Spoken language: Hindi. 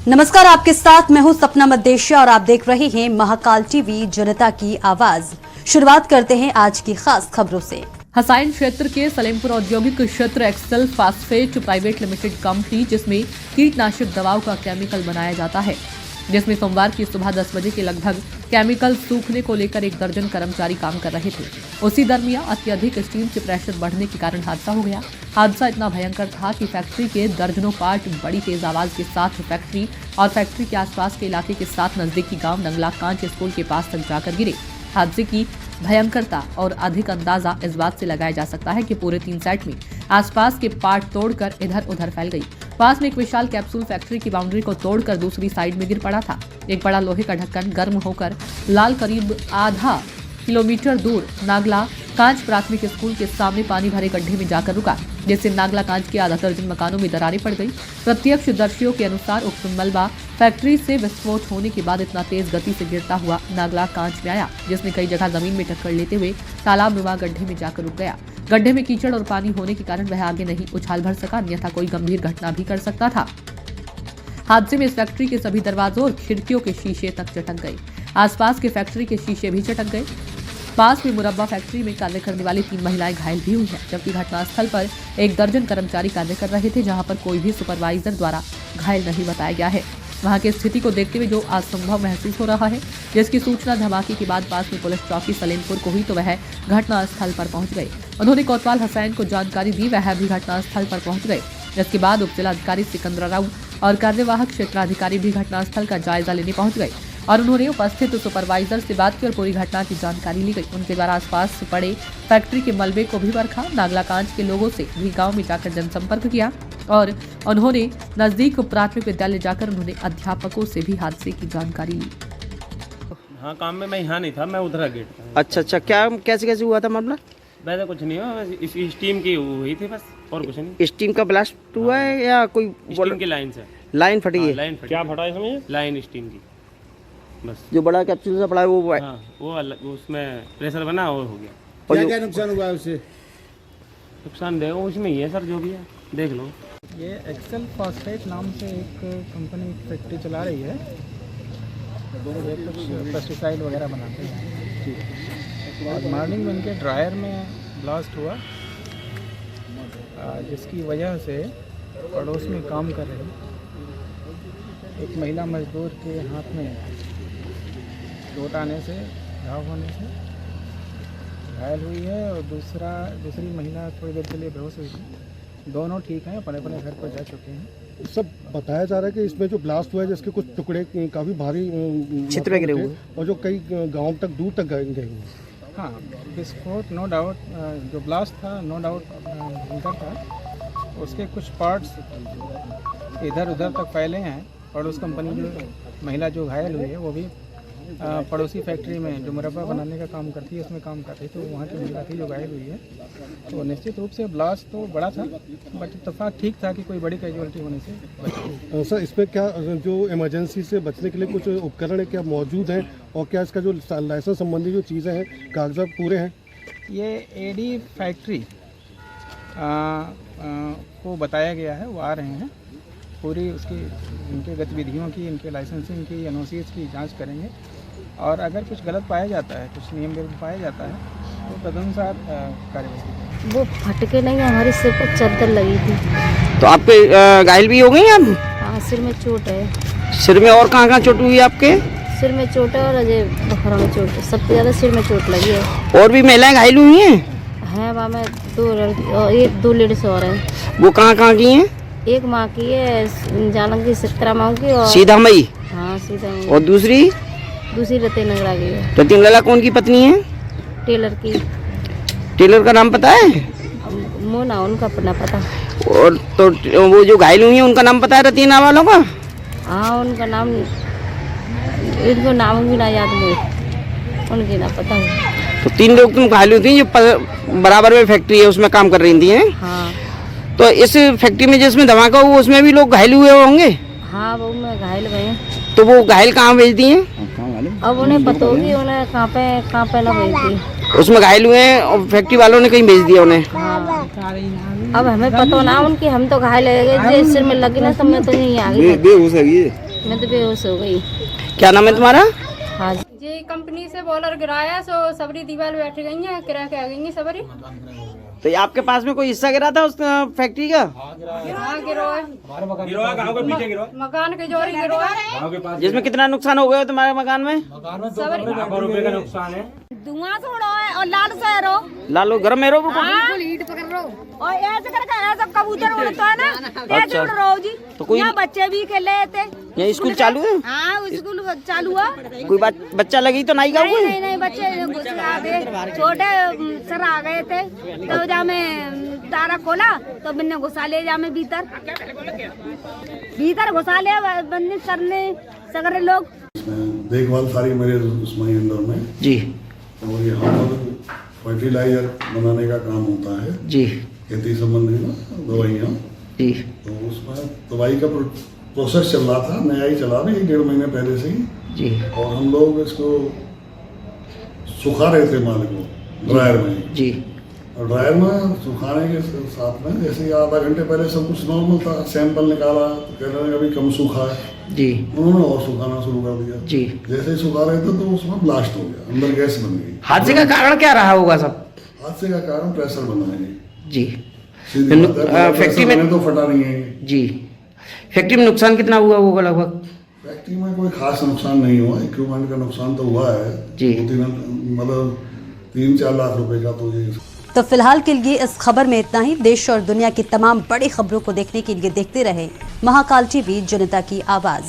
नमस्कार, आपके साथ मैं हूं सपना मद्देशिया और आप देख रहे हैं महाकाल टीवी जनता की आवाज। शुरुआत करते हैं आज की खास खबरों से। हसाइन क्षेत्र के सलेमपुर औद्योगिक क्षेत्र Excel phosphate private limited company, जिसमें कीटनाशक दवाओं का केमिकल बनाया जाता है, जिसमें सोमवार की सुबह 10 बजे के लगभग केमिकल सूखने को लेकर एक दर्जन कर्मचारी काम कर रहे थे। उसी दरमियान अत्यधिक स्टीम के प्रेशर बढ़ने के कारण हादसा हो गया। हादसा इतना भयंकर था कि फैक्ट्री के दर्जनों पार्ट बड़ी तेज आवाज के साथ फैक्ट्री और फैक्ट्री के आसपास के इलाके के साथ नजदीकी गांव नंगला कांच स्कूल के पास तक जाकर गिरे। हादसे की भयंकरता और अधिक अंदाजा इस बात से लगाया जा सकता है कि पूरे 3 सेट में आसपास के पार्ट तोड़कर इधर उधर फैल गई। पास में एक विशाल कैप्सूल फैक्ट्री की बाउंड्री को तोड़कर दूसरी साइड में गिर पड़ा था। एक बड़ा लोहे का ढक्कन गर्म होकर लाल करीब आधा किलोमीटर दूर नागला कांच प्राथमिक स्कूल के सामने पानी भरे गड्ढे में जाकर रुका, जिससे नागला कांच के आधा दर्जन मकानों में दरारें पड़ गई। प्रत्यक्षदर्शियों के अनुसार उक्त मलबा फैक्ट्री से विस्फोट होने के बाद इतना तेज गति से गिरता हुआ नागला कांच में आया, जिसने कई जगह जमीन में टक्कर लेते हुए तालाब नुमा गड्ढे में जाकर रुक गया। गड्ढे में कीचड़ और पानी होने के कारण वह आगे नहीं उछाल भर सका, अन्यथा कोई गंभीर घटना भी कर सकता था। हादसे में इस फैक्ट्री के सभी दरवाजों और खिड़कियों के शीशे तक चटक गए। आसपास के फैक्ट्री के शीशे भी चटक गए। पास में मुरब्बा फैक्ट्री में कार्य करने वाली 3 महिलाएं घायल भी हुई हैं, जबकि घटनास्थल पर एक दर्जन कर्मचारी कार्य कर रहे थे, जहां पर कोई भी सुपरवाइजर द्वारा घायल नहीं बताया गया है। वहां की स्थिति को देखते हुए जो असंभव महसूस हो रहा है, जिसकी सूचना धमाके के बाद पास में पुलिस चौकी सलेमपुर को हुई तो वह घटनास्थल पर पहुंच गए। उन्होंने कोतवाल हसैन को जानकारी दी, वह भी घटनास्थल पर पहुंच गए। जिसके बाद उप जिलाधिकारी सिकंदर राव और कार्यवाहक क्षेत्राधिकारी भी घटनास्थल का जायजा लेने पहुंच गए और उन्होंने उपस्थित सुपरवाइजर से बात की और पूरी घटना की जानकारी ली गई। उनके द्वारा आसपास पड़े फैक्ट्री के मलबे को भी परखा। नागला कांच के लोगों से भी गांव में जाकर जनसंपर्क किया और उन्होंने नजदीक प्राथमिक विद्यालय जाकर उन्होंने अध्यापकों से भी हादसे की जानकारी ली। हाँ, काम में मैं यहाँ नहीं था, मैं उधर गेट था। अच्छा, क्या कैसे हुआ था मामला? वैसे कुछ नहीं हुआ, इस स्टीम की हुई थी बस, और कुछ नहीं। स्टीम का ब्लास्ट हुआ है या कोई स्टीम की लाइन से लाइन फटी है? लाइन फटी। क्या फटा है इसमें? लाइन स्टीम की बस। जो बड़ा कैप्सूल से पड़ा है वो? हाँ, वो उसमें प्रेशर बना और हो गया। क्या क्या नुकसान हुआ है उससे? नुकसान देखो उसमें ही है सर, जो भी है देख लो। ये एक्सेल फास्फेट नाम से एक कंपनी फैक्ट्री चला रही है, ये कुछ पेस्टिसाइड वगैरह बनाते हैं। और मॉर्निंग में इनके ड्रायर में ब्लास्ट हुआ, जिसकी वजह से पड़ोस में काम कर रहे एक महिला मजदूर के हाथ में चोट आने से, घाव होने से घायल हुई है और दूसरी महिला थोड़ी देर के लिए बेहोश हुई थी। दोनों ठीक हैं, अपने अपने घर पर जा चुके हैं। सब बताया जा रहा है कि इसमें जो ब्लास्ट हुआ है जिसके कुछ टुकड़े काफ़ी भारी छितर गिरे हुए और जो कई गांव तक दूर तक गए हुए। हाँ, विस्फोट नो डाउट, जो ब्लास्ट था नो डाउट भयंकर था। उसके कुछ पार्ट्स इधर उधर तक फैले हैं और उस कंपनी जो महिला जो घायल हुई है वो भी पड़ोसी फैक्ट्री में जो मुरब्बा बनाने का काम करती है उसमें काम कर रही, तो वहाँ की महिला थी जो घायल हुई है। तो निश्चित रूप से ब्लास्ट तो बड़ा था, बट इत्तेफाक ठीक था कि कोई बड़ी कैजुअलिटी होने से बची। सर, इसमें क्या जो इमरजेंसी से बचने के लिए कुछ उपकरण है क्या मौजूद हैं और क्या इसका जो लाइसेंस संबंधी जो चीज़ें हैं, कागजात पूरे हैं? ये एडी फैक्ट्री को बताया गया है, वो आ रहे हैं, पूरी उसकी इनके गतिविधियों की, इनके लाइसेंसिंग की, एनओसीज की जांच करेंगे और अगर कुछ गलत पाया जाता है, कुछ नियम विरुद्ध पाया जाता है तो तदनुसार कार्रवाई। वो फटके नहीं, हमारे सिर पर चद्दर लगी थी। तो आपके घायल भी हो गई आप? हाँ, सिर में चोट है। सिर में और कहाँ चोट हुई है आपके? सिर में चोट है और अजय बखरा में चोट है, सबसे ज़्यादा सिर में चोट लगी है। और भी महिलाएं घायल हुई हैं? है वहाँ में 2 लड़की और 2 लेडीज और हैं। वो कहाँ की हैं? एक माँ की है जालंग की, 17 माँ की और सीधा मई। हाँ, सीधा मई। और दूसरी रतन नगरा की है। रतन लला कौन की पत्नी है? टेलर की। टेलर का नाम पता है? मोना, उनका अपना पता। और तो वो जो घायल हुई हैं उनका नाम पता है रतीना वालों का? हाँ, उनका नाम, इनको नाम भी ना याद मुझे, उनकी ना पता है। तो 3 लोग तुम घायल हुई थी जो बराबर में फैक्ट्री है उसमें काम कर रही थी हैं? हाँ। तो इस फैक्ट्री में जिसमें धमाका हुआ उसमें भी लोग घायल हुए होंगे? हाँ, वो में घायल गए। तो वो घायल कहाँ भेज दिए? अब उन्हें पता होगी उन्हें कहाँ पे ना भेज दी। उसमें घायल हुए हैं और फैक्ट्री वालों ने कहीं भेज दिया उन्हें? हाँ। अब हमें पता ना उनकी, हम तो घायल है, सिर में लगी ना, सब में तो नहीं आ गई। मैं तो बेहोश हो गई। क्या नाम है तुम्हारा? हाँ जी कंपनी से बॉलर गिराया सो सबरी दीवार बैठ गई है, किरा के आ गई है सबरी। तो ये आपके पास में कोई हिस्सा गिरा था उस फैक्ट्री का? हाँ गिरो है, मकान के जोरी गिरो है। जिसमें कितना नुकसान हो गया तुम्हारे मकान में? सबरी का नुकसान है। धुआं छोड़ो है और लाल से रो लालो घर में रहो। हीट पकड़ रो और ऐसे करके सब कबूतर उड़ता है ना, ऐसे उड़ रहो जी। तो कोई यहाँ बच्चे भी खेले थे। ये स्कूल चालू है? हाँ स्कूल चालू है। कोई बच्चा लगी तो नहीं नहीं गया? नहीं नहीं बच्चे घुस आ गए, छोटे सर आ गए थे तो जा में तारा खोला तो मैंने घुसा ले जा में भीतर घुसा ले बंदे सर ने सगरे लोग। देखभाल सारी मेरे उसमें अंडर में जी। और यहाँ पर फर्टिलाइजर बनाने का काम होता है जी। खेती संबंधी ना दवाइयाँ। जी। तो उसमें दवाई का प्रोसेस चल रहा था, नया ही चला भी 1.5 महीने पहले से ही। जी। और हम लोग इसको सुखा रहे थे माल को ड्रायर में। जी। और ड्रायर में सुखाने के साथ में जैसे ही आधा घंटे पहले सब कुछ नॉर्मल था, सैंपल निकाला तो कह रहे हैं अभी कम सूखा है। जी। उन्होंने और सुखाना शुरू कर दिया। जी। जैसे ही सुखा रहे थे तो उसमें ब्लास्ट हो गया, अंदर गैस बन गई। हादसे का कारण क्या रहा होगा सब? हादसे का कारण प्रेशर बना है जी। सीधी बात है, फैक्ट्री प्रेशर में बने तो फटा नहीं है। जी। फैक्ट्री में नुकसान कितना हुआ होगा लगभग? फैक्ट्री में कोई खास नुकसान नहीं हुआ, इक्विपमेंट का नुकसान तो हुआ है जी। 3-4 लाख रुपए का। तो ये तो फिलहाल के लिए इस खबर में इतना ही। देश और दुनिया की तमाम बड़ी खबरों को देखने के लिए देखते रहे महाकाल टीवी जनता की आवाज।